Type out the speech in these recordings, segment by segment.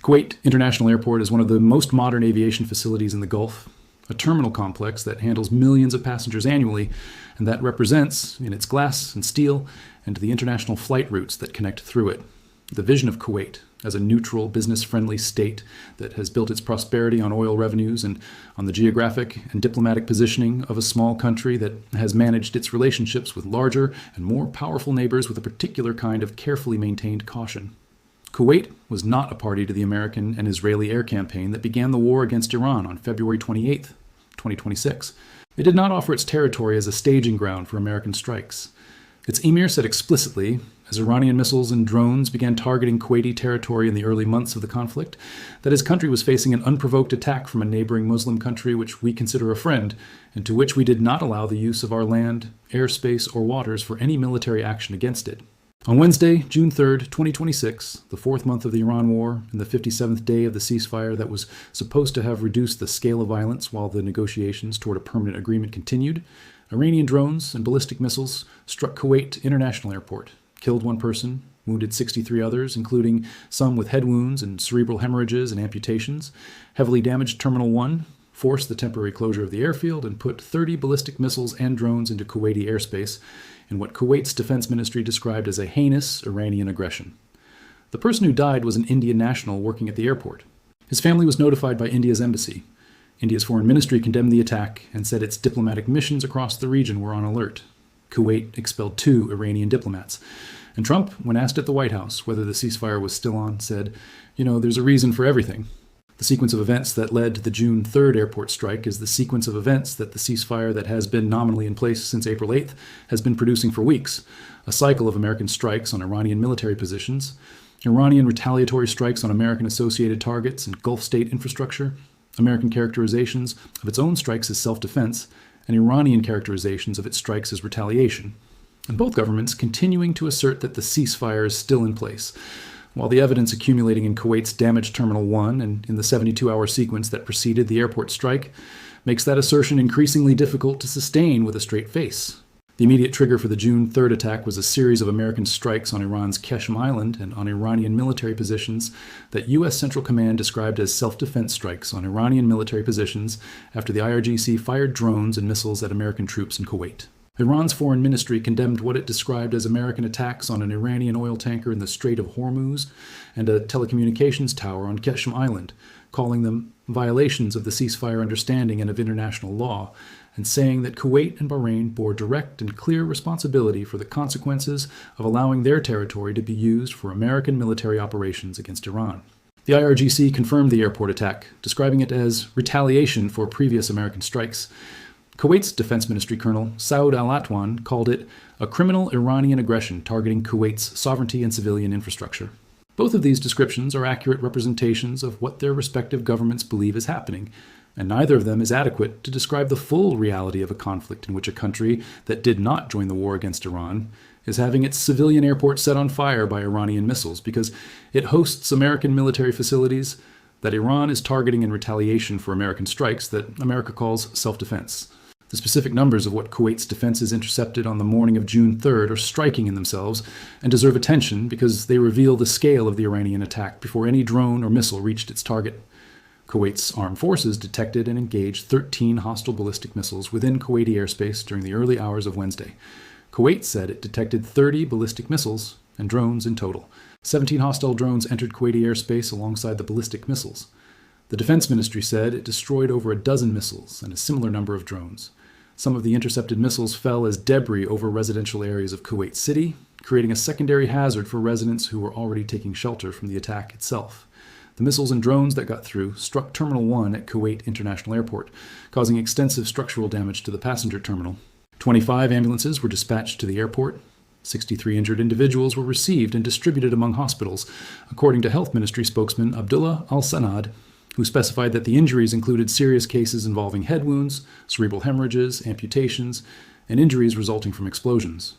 Kuwait International Airport is one of the most modern aviation facilities in the Gulf, a terminal complex that handles millions of passengers annually, and that represents, in its glass and steel, and the international flight routes that connect through it, the vision of Kuwait as a neutral, business-friendly state that has built its prosperity on oil revenues and on the geographic and diplomatic positioning of a small country that has managed its relationships with larger and more powerful neighbors with a particular kind of carefully maintained caution. Kuwait was not a party to the American and Israeli air campaign that began the war against Iran on February 28, 2026. It did not offer its territory as a staging ground for American strikes. Its emir said explicitly, as Iranian missiles and drones began targeting Kuwaiti territory in the early months of the conflict, that his country was facing an unprovoked attack from a neighboring Muslim country which we consider a friend, and to which we did not allow the use of our land, airspace, or waters for any military action against it. On Wednesday, June 3, 2026, the fourth month of the Iran war and the 57th day of the ceasefire that was supposed to have reduced the scale of violence while the negotiations toward a permanent agreement continued, Iranian drones and ballistic missiles struck Kuwait International Airport, killed one person, wounded 63 others, including some with head wounds and cerebral hemorrhages and amputations, heavily damaged Terminal 1, forced the temporary closure of the airfield, and put 30 ballistic missiles and drones into Kuwaiti airspace in what Kuwait's defense ministry described as a heinous Iranian aggression. The person who died was an Indian national working at the airport. His family was notified by India's embassy. India's foreign ministry condemned the attack and said its diplomatic missions across the region were on alert. Kuwait expelled 2 Iranian diplomats. And Trump, when asked at the White House whether the ceasefire was still on, said, there's a reason for everything. The sequence of events that led to the June 3rd airport strike is the sequence of events that the ceasefire that has been nominally in place since April 8th has been producing for weeks. A cycle of American strikes on Iranian military positions, Iranian retaliatory strikes on American associated targets and Gulf state infrastructure, American characterizations of its own strikes as self-defense, and Iranian characterizations of its strikes as retaliation. And both governments continuing to assert that the ceasefire is still in place, while the evidence accumulating in Kuwait's damaged Terminal 1 and in the 72-hour sequence that preceded the airport strike makes that assertion increasingly difficult to sustain with a straight face. The immediate trigger for the June 3rd attack was a series of American strikes on Iran's Qeshm Island and on Iranian military positions that U.S. Central Command described as self-defense strikes on Iranian military positions after the IRGC fired drones and missiles at American troops in Kuwait. Iran's foreign ministry condemned what it described as American attacks on an Iranian oil tanker in the Strait of Hormuz and a telecommunications tower on Qeshm Island, calling them violations of the ceasefire understanding and of international law, and saying that Kuwait and Bahrain bore direct and clear responsibility for the consequences of allowing their territory to be used for American military operations against Iran. The IRGC confirmed the airport attack, describing it as retaliation for previous American strikes. Kuwait's Defense Ministry Colonel Saud al-Atwan called it a criminal Iranian aggression targeting Kuwait's sovereignty and civilian infrastructure. Both of these descriptions are accurate representations of what their respective governments believe is happening, and neither of them is adequate to describe the full reality of a conflict in which a country that did not join the war against Iran is having its civilian airport set on fire by Iranian missiles because it hosts American military facilities that Iran is targeting in retaliation for American strikes that America calls self-defense. The specific numbers of what Kuwait's defenses intercepted on the morning of June 3rd are striking in themselves and deserve attention because they reveal the scale of the Iranian attack before any drone or missile reached its target. Kuwait's armed forces detected and engaged 13 hostile ballistic missiles within Kuwaiti airspace during the early hours of Wednesday. Kuwait said it detected 30 ballistic missiles and drones in total. 17 hostile drones entered Kuwaiti airspace alongside the ballistic missiles. The Defense Ministry said it destroyed over a dozen missiles and a similar number of drones. Some of the intercepted missiles fell as debris over residential areas of Kuwait City, creating a secondary hazard for residents who were already taking shelter from the attack itself. The missiles and drones that got through struck Terminal 1 at Kuwait International Airport, causing extensive structural damage to the passenger terminal. 25 ambulances were dispatched to the airport. 63 injured individuals were received and distributed among hospitals, according to Health Ministry spokesman Abdullah Al-Sanad, who specified that the injuries included serious cases involving head wounds, cerebral hemorrhages, amputations, and injuries resulting from explosions.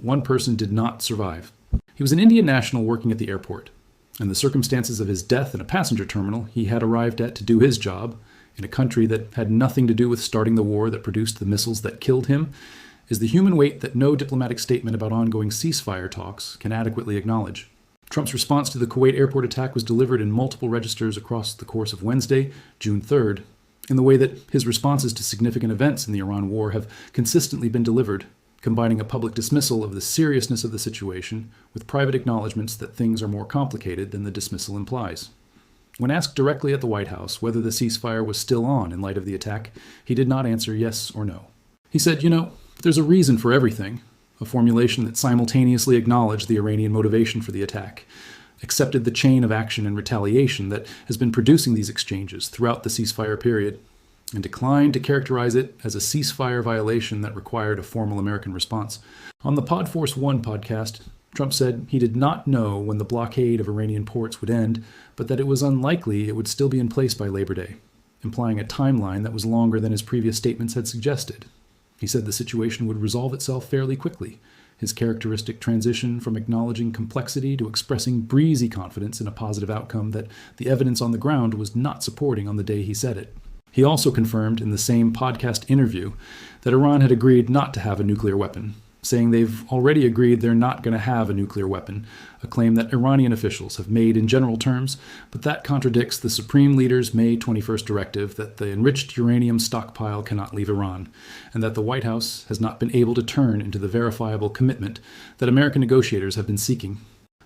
One person did not survive. He was an Indian national working at the airport, and the circumstances of his death in a passenger terminal he had arrived at to do his job, in a country that had nothing to do with starting the war that produced the missiles that killed him, is the human weight that no diplomatic statement about ongoing ceasefire talks can adequately acknowledge. Trump's response to the Kuwait airport attack was delivered in multiple registers across the course of Wednesday, June 3rd, in the way that his responses to significant events in the Iran war have consistently been delivered, combining a public dismissal of the seriousness of the situation with private acknowledgments that things are more complicated than the dismissal implies. When asked directly at the White House whether the ceasefire was still on in light of the attack, he did not answer yes or no. He said, there's a reason for everything, a formulation that simultaneously acknowledged the Iranian motivation for the attack, accepted the chain of action and retaliation that has been producing these exchanges throughout the ceasefire period, and declined to characterize it as a ceasefire violation that required a formal American response. On the Podforce One podcast, Trump said he did not know when the blockade of Iranian ports would end, but that it was unlikely it would still be in place by Labor Day, implying a timeline that was longer than his previous statements had suggested. He said the situation would resolve itself fairly quickly, his characteristic transition from acknowledging complexity to expressing breezy confidence in a positive outcome that the evidence on the ground was not supporting on the day he said it. He also confirmed in the same podcast interview that Iran had agreed not to have a nuclear weapon, saying they've already agreed they're not going to have a nuclear weapon, a claim that Iranian officials have made in general terms, but that contradicts the Supreme Leader's May 21st directive that the enriched uranium stockpile cannot leave Iran, and that the White House has not been able to turn into the verifiable commitment that American negotiators have been seeking.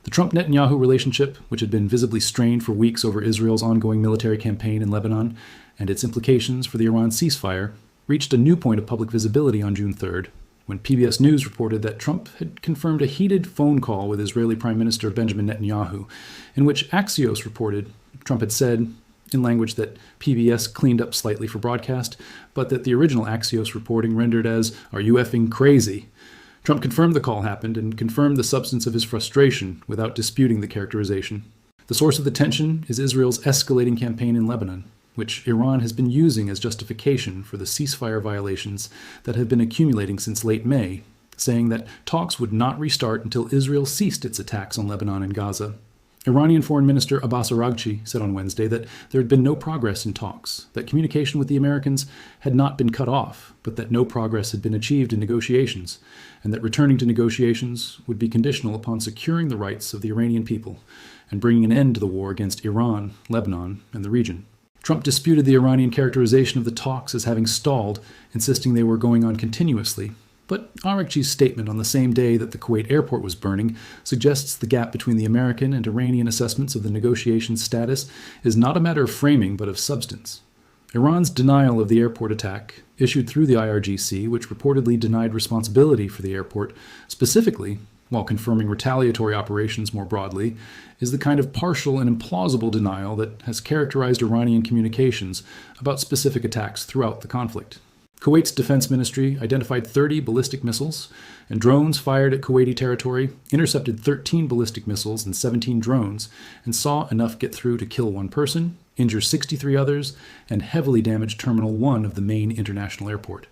The Trump-Netanyahu relationship, which had been visibly strained for weeks over Israel's ongoing military campaign in Lebanon and its implications for the Iran ceasefire, reached a new point of public visibility on June 3rd, when PBS News reported that Trump had confirmed a heated phone call with Israeli Prime Minister Benjamin Netanyahu, in which Axios reported Trump had said, in language that PBS cleaned up slightly for broadcast, but that the original Axios reporting rendered as, "Are you effing crazy?" Trump confirmed the call happened and confirmed the substance of his frustration without disputing the characterization. The source of the tension is Israel's escalating campaign in Lebanon, which Iran has been using as justification for the ceasefire violations that have been accumulating since late May, saying that talks would not restart until Israel ceased its attacks on Lebanon and Gaza. Iranian Foreign Minister Abbas Araghchi said on Wednesday that there had been no progress in talks, that communication with the Americans had not been cut off, but that no progress had been achieved in negotiations, and that returning to negotiations would be conditional upon securing the rights of the Iranian people and bringing an end to the war against Iran, Lebanon, and the region. Trump disputed the Iranian characterization of the talks as having stalled, insisting they were going on continuously. But Araghchi's statement on the same day that the Kuwait airport was burning suggests the gap between the American and Iranian assessments of the negotiation status is not a matter of framing but of substance. Iran's denial of the airport attack, issued through the IRGC, which reportedly denied responsibility for the airport, specifically, while confirming retaliatory operations more broadly, is the kind of partial and implausible denial that has characterized Iranian communications about specific attacks throughout the conflict. Kuwait's defense ministry identified 30 ballistic missiles, and drones fired at Kuwaiti territory intercepted 13 ballistic missiles and 17 drones, and saw enough get through to kill one person, injure 63 others, and heavily damage Terminal 1 of the main international airport.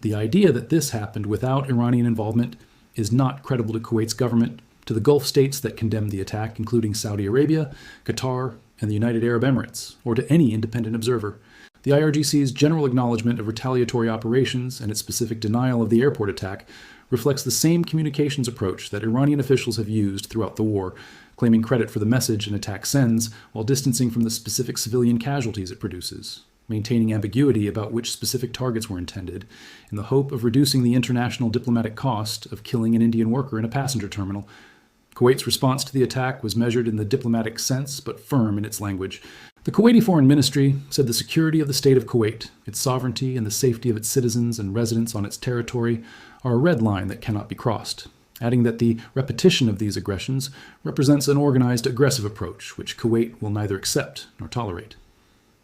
The idea that this happened without Iranian involvement is not credible to Kuwait's government, to the Gulf states that condemned the attack, including Saudi Arabia, Qatar, and the United Arab Emirates, or to any independent observer. The IRGC's general acknowledgement of retaliatory operations and its specific denial of the airport attack reflects the same communications approach that Iranian officials have used throughout the war, claiming credit for the message an attack sends while distancing from the specific civilian casualties it produces, maintaining ambiguity about which specific targets were intended, in the hope of reducing the international diplomatic cost of killing an Indian worker in a passenger terminal. Kuwait's response to the attack was measured in the diplomatic sense, but firm in its language. The Kuwaiti Foreign Ministry said the security of the state of Kuwait, its sovereignty, and the safety of its citizens and residents on its territory are a red line that cannot be crossed, adding that the repetition of these aggressions represents an organized aggressive approach which Kuwait will neither accept nor tolerate.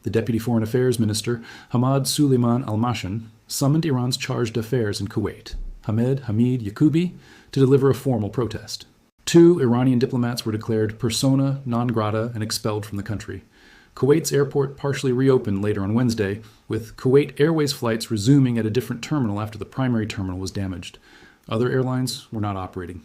The Deputy Foreign Affairs Minister, Hamad Suleiman Al-Mashan, summoned Iran's charge d'affaires in Kuwait, Hamed Hamid Yacoubi, to deliver a formal protest. 2 Iranian diplomats were declared persona non grata and expelled from the country. Kuwait's airport partially reopened later on Wednesday, with Kuwait Airways flights resuming at a different terminal after the primary terminal was damaged. Other airlines were not operating.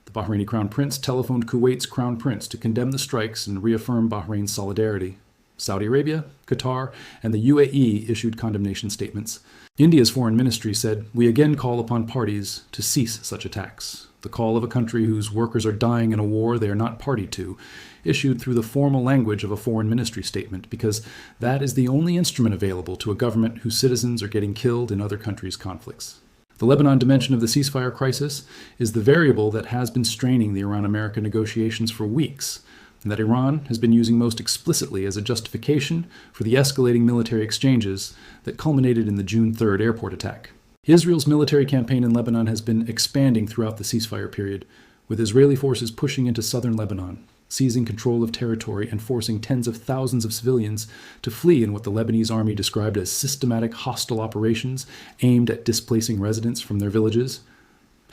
The Bahraini Crown Prince telephoned Kuwait's Crown Prince to condemn the strikes and reaffirm Bahrain's solidarity. Saudi Arabia, Qatar, and the UAE issued condemnation statements. India's foreign ministry said, "We again call upon parties to cease such attacks." the call of a country whose workers are dying in a war they are not party to, issued through the formal language of a foreign ministry statement, because that is the only instrument available to a government whose citizens are getting killed in other countries' conflicts. The Lebanon dimension of the ceasefire crisis is the variable that has been straining the Iran-America negotiations for weeks, and that Iran has been using most explicitly as a justification for the escalating military exchanges that culminated in the June 3rd airport attack. Israel's military campaign in Lebanon has been expanding throughout the ceasefire period, with Israeli forces pushing into southern Lebanon, seizing control of territory and forcing tens of thousands of civilians to flee in what the Lebanese army described as systematic hostile operations aimed at displacing residents from their villages.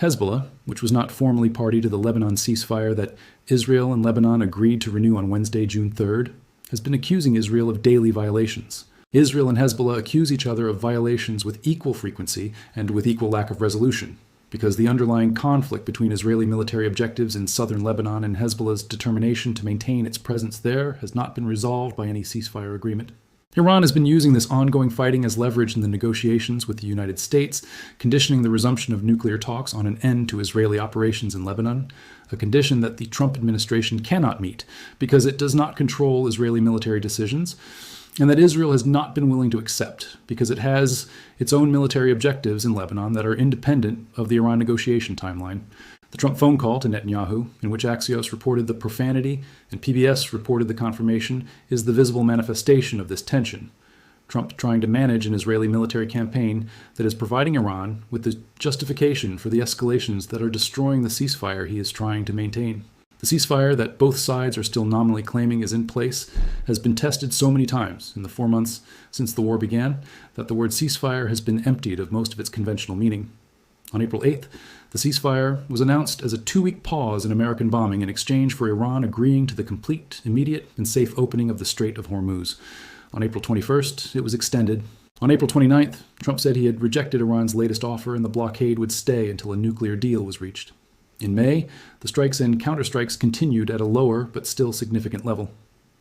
Hezbollah, which was not formally party to the Lebanon ceasefire that Israel and Lebanon agreed to renew on Wednesday, June 3rd, has been accusing Israel of daily violations. Israel and Hezbollah accuse each other of violations with equal frequency and with equal lack of resolution, because the underlying conflict between Israeli military objectives in southern Lebanon and Hezbollah's determination to maintain its presence there has not been resolved by any ceasefire agreement. Iran has been using this ongoing fighting as leverage in the negotiations with the United States, conditioning the resumption of nuclear talks on an end to Israeli operations in Lebanon, a condition that the Trump administration cannot meet because it does not control Israeli military decisions, and that Israel has not been willing to accept because it has its own military objectives in Lebanon that are independent of the Iran negotiation timeline. The Trump phone call to Netanyahu, in which Axios reported the profanity and PBS reported the confirmation, is the visible manifestation of this tension. Trump trying to manage an Israeli military campaign that is providing Iran with the justification for the escalations that are destroying the ceasefire he is trying to maintain. The ceasefire that both sides are still nominally claiming is in place has been tested so many times in the 4 months since the war began that the word ceasefire has been emptied of most of its conventional meaning. On April 8th, the ceasefire was announced as a 2-week pause in American bombing in exchange for Iran agreeing to the complete, immediate, and safe opening of the Strait of Hormuz. On April 21st, it was extended. On April 29th, Trump said he had rejected Iran's latest offer and the blockade would stay until a nuclear deal was reached. In May, the strikes and counterstrikes continued at a lower but still significant level.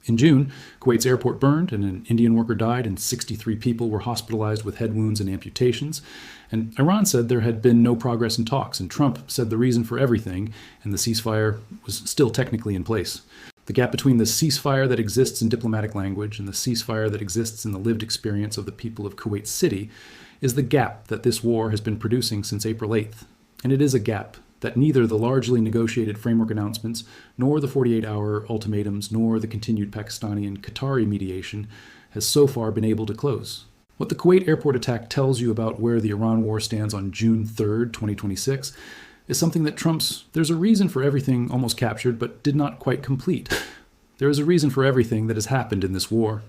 In June, Kuwait's airport burned and an Indian worker died and 63 people were hospitalized with head wounds and amputations. And Iran said there had been no progress in talks, and Trump said the reason for everything, and the ceasefire was still technically in place. The gap between the ceasefire that exists in diplomatic language and the ceasefire that exists in the lived experience of the people of Kuwait City is the gap that this war has been producing since April 8th. And it is a gap that neither the largely negotiated framework announcements, nor the 48-hour ultimatums, nor the continued Pakistani and Qatari mediation has so far been able to close. What the Kuwait airport attack tells you about where the Iran war stands on June 3rd, 2026, is something that trumps "there's a reason for everything" almost captured but did not quite complete. There is a reason for everything that has happened in this war.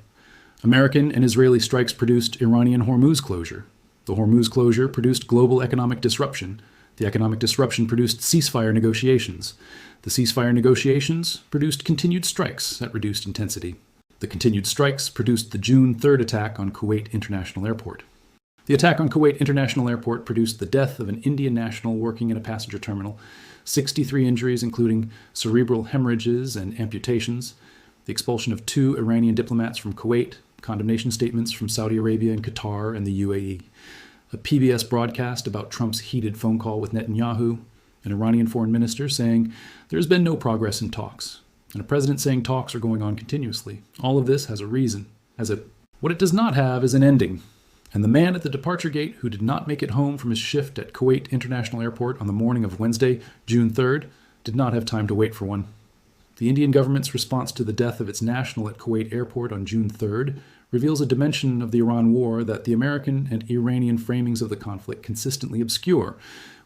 American and Israeli strikes produced Iranian Hormuz closure. The Hormuz closure produced global economic disruption. The economic disruption produced ceasefire negotiations. The ceasefire negotiations produced continued strikes at reduced intensity. The continued strikes produced the June 3rd attack on Kuwait International Airport. The attack on Kuwait International Airport produced the death of an Indian national working in a passenger terminal, 63 injuries including cerebral hemorrhages and amputations, the expulsion of 2 Iranian diplomats from Kuwait, condemnation statements from Saudi Arabia and Qatar and the UAE, a PBS broadcast about Trump's heated phone call with Netanyahu, an Iranian foreign minister saying there's been no progress in talks, and a president saying talks are going on continuously. All of this has a reason. What it does not have is an ending. And the man at the departure gate who did not make it home from his shift at Kuwait International Airport on the morning of Wednesday, June 3rd, did not have time to wait for one. The Indian government's response to the death of its national at Kuwait Airport on June 3rd reveals a dimension of the Iran war that the American and Iranian framings of the conflict consistently obscure,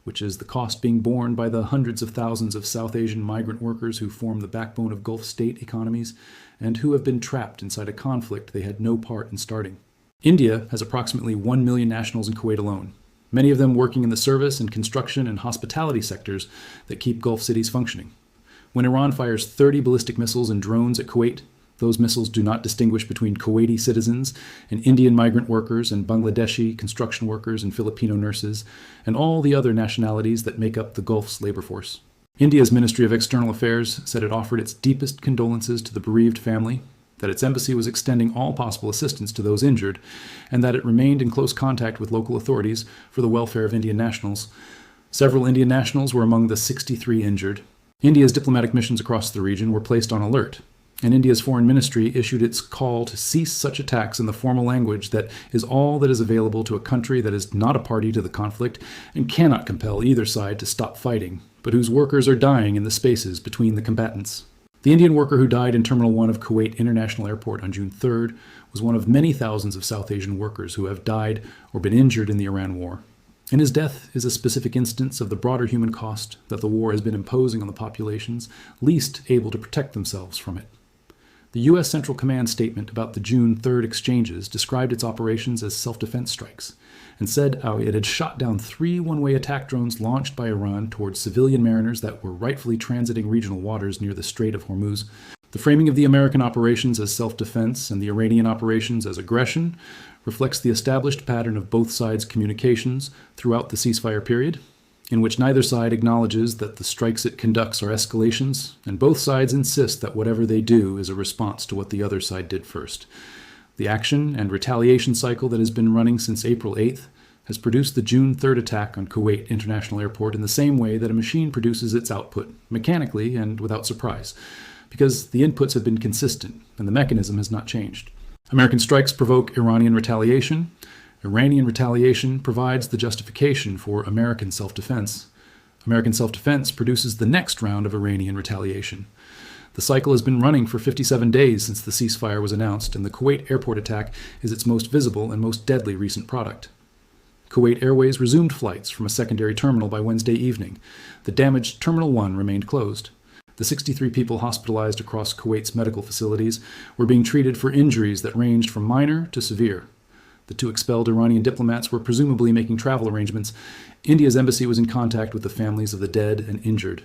which is the cost being borne by the hundreds of thousands of South Asian migrant workers who form the backbone of Gulf state economies and who have been trapped inside a conflict they had no part in starting. India has approximately 1 million nationals in Kuwait alone, many of them working in the service and construction and hospitality sectors that keep Gulf cities functioning. When Iran fires 30 ballistic missiles and drones at Kuwait, those missiles do not distinguish between Kuwaiti citizens and Indian migrant workers and Bangladeshi construction workers and Filipino nurses and all the other nationalities that make up the Gulf's labor force. India's Ministry of External Affairs said it offered its deepest condolences to the bereaved family, that its embassy was extending all possible assistance to those injured, and that it remained in close contact with local authorities for the welfare of Indian nationals. Several Indian nationals were among the 63 injured. India's diplomatic missions across the region were placed on alert, and India's foreign ministry issued its call to cease such attacks in the formal language that is all that is available to a country that is not a party to the conflict and cannot compel either side to stop fighting, but whose workers are dying in the spaces between the combatants. The Indian worker who died in Terminal 1 of Kuwait International Airport on June 3rd was one of many thousands of South Asian workers who have died or been injured in the Iran war. And his death is a specific instance of the broader human cost that the war has been imposing on the populations least able to protect themselves from it. The U.S. Central Command statement about the June 3rd exchanges described its operations as self-defense strikes and said how it had shot down 3 one-way attack drones launched by Iran towards civilian mariners that were rightfully transiting regional waters near the Strait of Hormuz. The framing of the American operations as self-defense and the Iranian operations as aggression reflects the established pattern of both sides' communications throughout the ceasefire period, in which neither side acknowledges that the strikes it conducts are escalations, and both sides insist that whatever they do is a response to what the other side did first. The action and retaliation cycle that has been running since April 8th has produced the June 3rd attack on Kuwait International Airport in the same way that a machine produces its output, mechanically and without surprise, because the inputs have been consistent and the mechanism has not changed. American strikes provoke Iranian retaliation. Iranian retaliation provides the justification for American self-defense. American self-defense produces the next round of Iranian retaliation. The cycle has been running for 57 days since the ceasefire was announced, and the Kuwait airport attack is its most visible and most deadly recent product. Kuwait Airways resumed flights from a secondary terminal by Wednesday evening. The damaged Terminal 1 remained closed. The 63 people hospitalized across Kuwait's medical facilities were being treated for injuries that ranged from minor to severe. The 2 expelled Iranian diplomats were presumably making travel arrangements. India's embassy was in contact with the families of the dead and injured.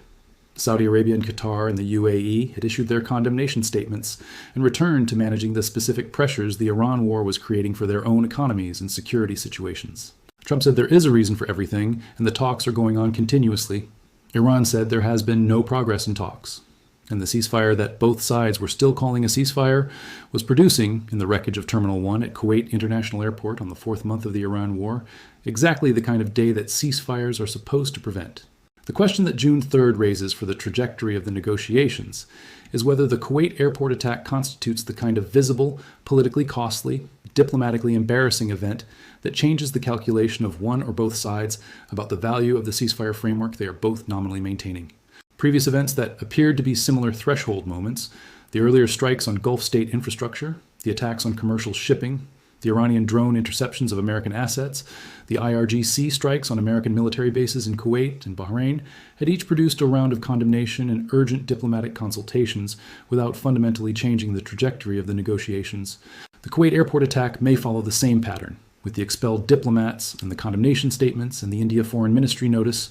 Saudi Arabia and Qatar and the UAE had issued their condemnation statements and returned to managing the specific pressures the Iran war was creating for their own economies and security situations. Trump said there is a reason for everything, and the talks are going on continuously. Iran said there has been no progress in talks, and the ceasefire that both sides were still calling a ceasefire was producing, in the wreckage of Terminal 1 at Kuwait International Airport on the 4th month of the Iran war, exactly the kind of day that ceasefires are supposed to prevent. The question that June 3rd raises for the trajectory of the negotiations is whether the Kuwait airport attack constitutes the kind of visible, politically costly, diplomatically embarrassing event that changes the calculation of one or both sides about the value of the ceasefire framework they are both nominally maintaining. Previous events that appeared to be similar threshold moments, the earlier strikes on Gulf state infrastructure, the attacks on commercial shipping, the Iranian drone interceptions of American assets, the IRGC strikes on American military bases in Kuwait and Bahrain, had each produced a round of condemnation and urgent diplomatic consultations without fundamentally changing the trajectory of the negotiations. The Kuwait airport attack may follow the same pattern, with the expelled diplomats and the condemnation statements and the India Foreign Ministry notice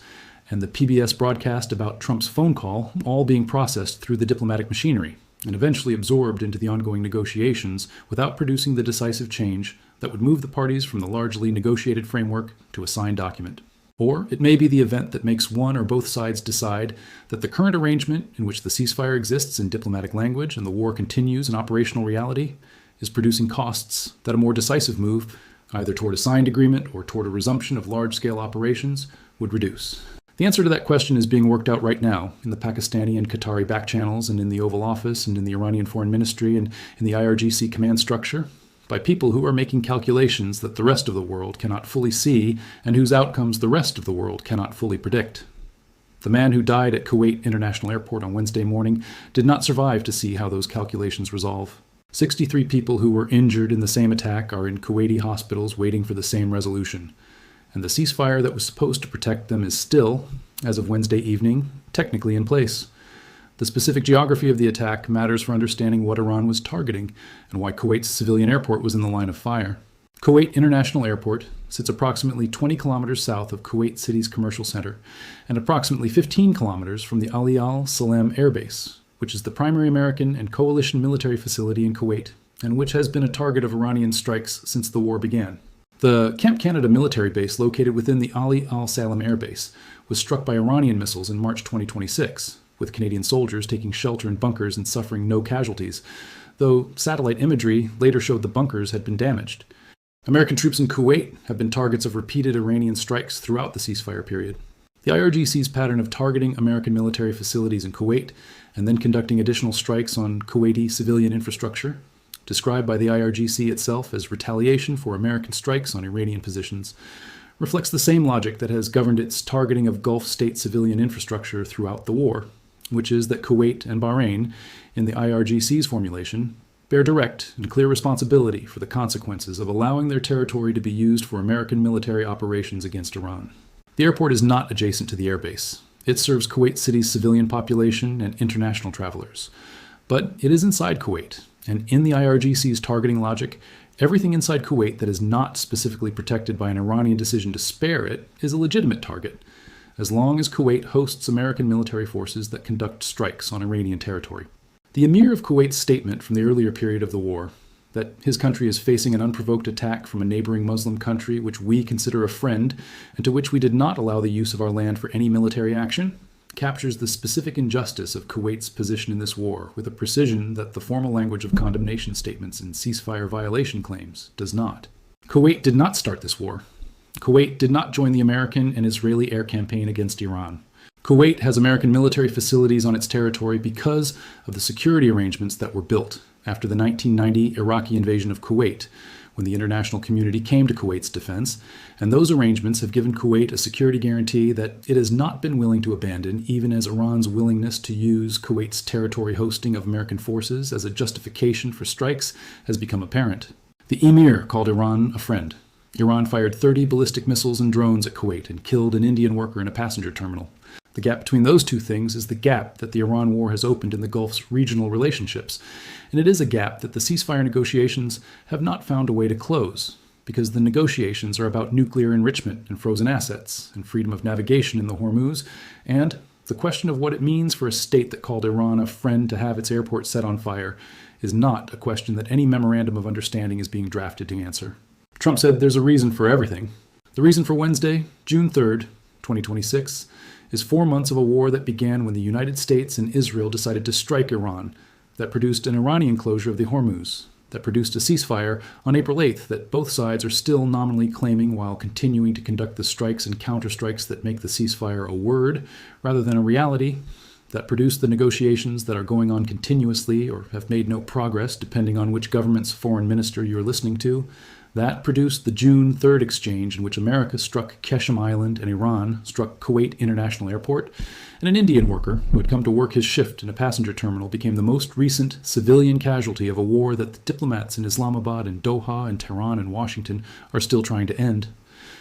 and the PBS broadcast about Trump's phone call all being processed through the diplomatic machinery and eventually absorbed into the ongoing negotiations without producing the decisive change that would move the parties from the largely negotiated framework to a signed document. Or it may be the event that makes one or both sides decide that the current arrangement in which the ceasefire exists in diplomatic language and the war continues in operational reality is producing costs that a more decisive move, either toward a signed agreement or toward a resumption of large-scale operations, would reduce. The answer to that question is being worked out right now in the Pakistani and Qatari backchannels and in the Oval Office and in the Iranian Foreign Ministry and in the IRGC command structure by people who are making calculations that the rest of the world cannot fully see and whose outcomes the rest of the world cannot fully predict. The man who died at Kuwait International Airport on Wednesday morning did not survive to see how those calculations resolve. 63 people who were injured in the same attack are in Kuwaiti hospitals waiting for the same resolution. And the ceasefire that was supposed to protect them is still, as of Wednesday evening, technically in place. The specific geography of the attack matters for understanding what Iran was targeting and why Kuwait's civilian airport was in the line of fire. Kuwait International Airport sits approximately 20 kilometers south of Kuwait City's commercial center and approximately 15 kilometers from the Ali Al Salem Air Base, which is the primary American and coalition military facility in Kuwait, and which has been a target of Iranian strikes since the war began. The Camp Canada military base located within the Ali Al Salem Air Base was struck by Iranian missiles in March 2026, with Canadian soldiers taking shelter in bunkers and suffering no casualties, though satellite imagery later showed the bunkers had been damaged. American troops in Kuwait have been targets of repeated Iranian strikes throughout the ceasefire period. The IRGC's pattern of targeting American military facilities in Kuwait and then conducting additional strikes on Kuwaiti civilian infrastructure, described by the IRGC itself as retaliation for American strikes on Iranian positions, reflects the same logic that has governed its targeting of Gulf state civilian infrastructure throughout the war, which is that Kuwait and Bahrain, in the IRGC's formulation, bear direct and clear responsibility for the consequences of allowing their territory to be used for American military operations against Iran. The airport is not adjacent to the airbase. It serves Kuwait City's civilian population and international travelers. But it is inside Kuwait, and in the IRGC's targeting logic, everything inside Kuwait that is not specifically protected by an Iranian decision to spare it is a legitimate target, as long as Kuwait hosts American military forces that conduct strikes on Iranian territory. The Emir of Kuwait's statement from the earlier period of the war, that his country is facing an unprovoked attack from a neighboring Muslim country which we consider a friend and to which we did not allow the use of our land for any military action, captures the specific injustice of Kuwait's position in this war with a precision that the formal language of condemnation statements and ceasefire violation claims does not. Kuwait did not start this war. Kuwait did not join the American and Israeli air campaign against Iran. Kuwait has American military facilities on its territory because of the security arrangements that were built after the 1990 Iraqi invasion of Kuwait, when the international community came to Kuwait's defense, and those arrangements have given Kuwait a security guarantee that it has not been willing to abandon, even as Iran's willingness to use Kuwait's territory hosting of American forces as a justification for strikes has become apparent. The Emir called Iran a friend. Iran fired 30 ballistic missiles and drones at Kuwait and killed an Indian worker in a passenger terminal. The gap between those two things is the gap that the Iran war has opened in the Gulf's regional relationships, and it is a gap that the ceasefire negotiations have not found a way to close, because the negotiations are about nuclear enrichment and frozen assets, and freedom of navigation in the Hormuz, and the question of what it means for a state that called Iran a friend to have its airport set on fire is not a question that any memorandum of understanding is being drafted to answer. Trump said there's a reason for everything. The reason for Wednesday, June 3rd, 2026, is 4 months of a war that began when the United States and Israel decided to strike Iran, that produced an Iranian closure of the Hormuz, that produced a ceasefire on April 8th that both sides are still nominally claiming while continuing to conduct the strikes and counterstrikes that make the ceasefire a word rather than a reality, that produced the negotiations that are going on continuously or have made no progress depending on which government's foreign minister you're listening to, that produced the June 3rd exchange in which America struck Keshem Island and Iran struck Kuwait International Airport, and an Indian worker who had come to work his shift in a passenger terminal became the most recent civilian casualty of a war that the diplomats in Islamabad and Doha and Tehran and Washington are still trying to end,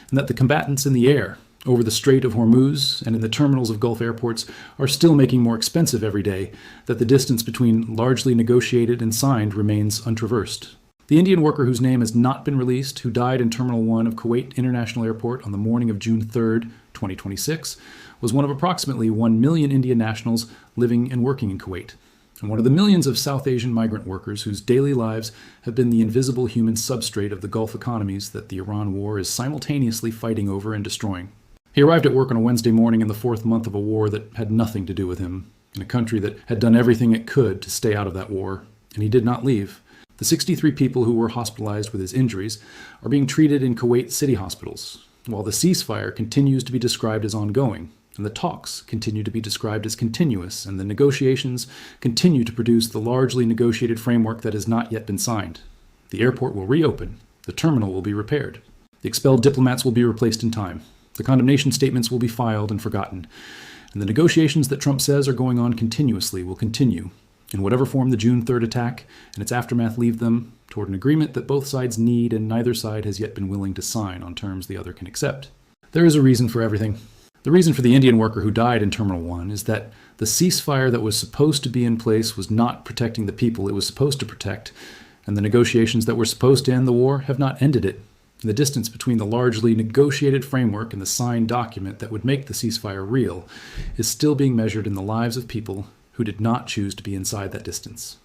and that the combatants in the air over the Strait of Hormuz and in the terminals of Gulf airports are still making more expensive every day, that the distance between largely negotiated and signed remains untraversed. The Indian worker whose name has not been released, who died in Terminal 1 of Kuwait International Airport on the morning of June 3rd, 2026, was one of approximately 1 million Indian nationals living and working in Kuwait, and one of the millions of South Asian migrant workers whose daily lives have been the invisible human substrate of the Gulf economies that the Iran war is simultaneously fighting over and destroying. He arrived at work on a Wednesday morning in the 4th month of a war that had nothing to do with him, in a country that had done everything it could to stay out of that war, and he did not leave. The 63 people who were hospitalized with his injuries are being treated in Kuwait city hospitals, while the ceasefire continues to be described as ongoing, and the talks continue to be described as continuous, and the negotiations continue to produce the largely negotiated framework that has not yet been signed. The airport will reopen, the terminal will be repaired, the expelled diplomats will be replaced in time, the condemnation statements will be filed and forgotten, and the negotiations that Trump says are going on continuously will continue, in whatever form the June 3rd attack and its aftermath leave them, toward an agreement that both sides need and neither side has yet been willing to sign on terms the other can accept. There is a reason for everything. The reason for the Indian worker who died in Terminal 1 is that the ceasefire that was supposed to be in place was not protecting the people it was supposed to protect, and the negotiations that were supposed to end the war have not ended it. And the distance between the largely negotiated framework and the signed document that would make the ceasefire real is still being measured in the lives of people who did not choose to be inside that distance.